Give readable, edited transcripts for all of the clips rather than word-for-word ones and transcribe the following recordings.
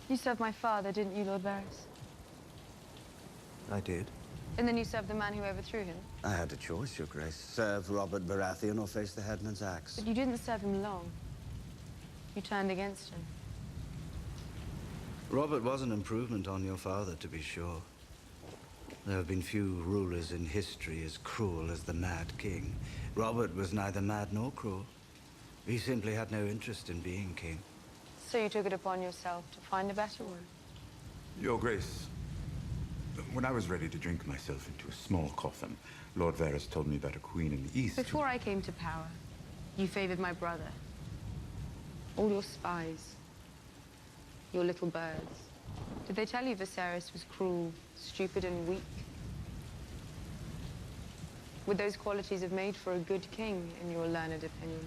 You served my father, didn't you, Lord Varys? I did. And then you served the man who overthrew him. I had a choice, Your Grace. Serve Robert Baratheon or face the headman's axe. But you didn't serve him long. You turned against him. Robert was an improvement on your father, to be sure. There have been few rulers in history as cruel as the Mad King. Robert was neither mad nor cruel. He simply had no interest in being king. So you took it upon yourself to find a better one. Your Grace, when I was ready to drink myself into a small coffin, Lord Varys told me about a queen in the east. Before I came to power, you favored my brother. All your spies. Your little birds. Did they tell you Viserys was cruel, stupid, and weak? Would those qualities have made for a good king, in your learned opinion?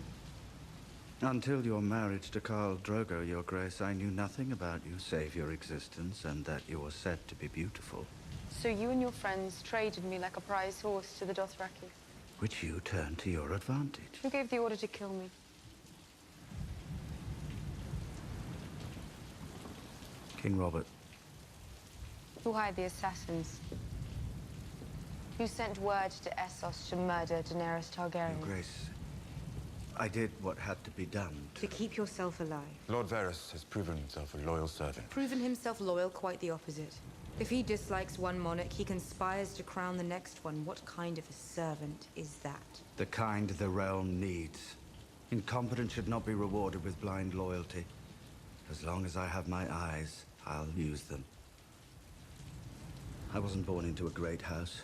Until your marriage to Khal Drogo, Your Grace, I knew nothing about you save your existence and that you were said to be beautiful. So you and your friends traded me like a prize horse to the Dothraki? Which you turned to your advantage. Who gave the order to kill me? King Robert. Who hired the assassins? Who sent word to Essos to murder Daenerys Targaryen? Your Grace, I did what had to be done To keep yourself alive. Lord Varys has proven himself a loyal servant. Proven himself loyal, quite the opposite. If he dislikes one monarch, he conspires to crown the next one. What kind of a servant is that? The kind the realm needs. Incompetence should not be rewarded with blind loyalty. As long as I have my eyes, I'll use them. I wasn't born into a great house.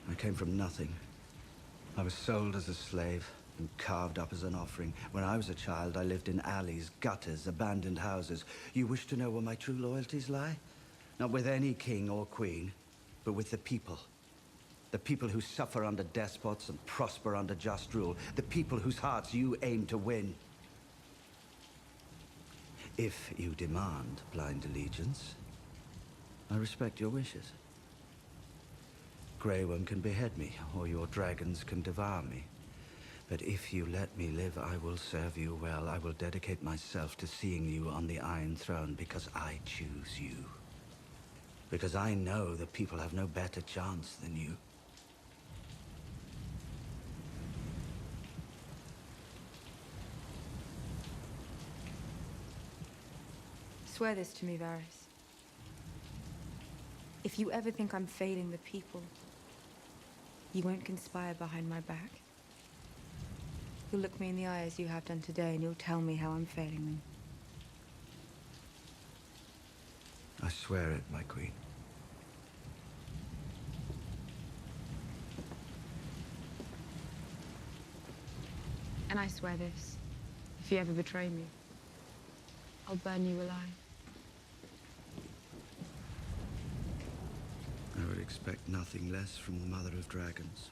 I came from nothing. I was sold as a slave and carved up as an offering. When I was a child, I lived in alleys, gutters, abandoned houses. You wish to know where my true loyalties lie? Not with any king or queen, but with the people. The people who suffer under despots and prosper under just rule. The people whose hearts you aim to win. If you demand blind allegiance, I respect your wishes. Grey Worm can behead me, or your dragons can devour me. But if you let me live, I will serve you well. I will dedicate myself to seeing you on the Iron Throne because I choose you. Because I know the people have no better chance than you. Swear this to me, Varys. If you ever think I'm failing the people, you won't conspire behind my back. You'll look me in the eye as you have done today, and you'll tell me how I'm failing them. I swear it, my queen. And I swear this. If you ever betray me, I'll burn you alive. I would expect nothing less from the Mother of Dragons.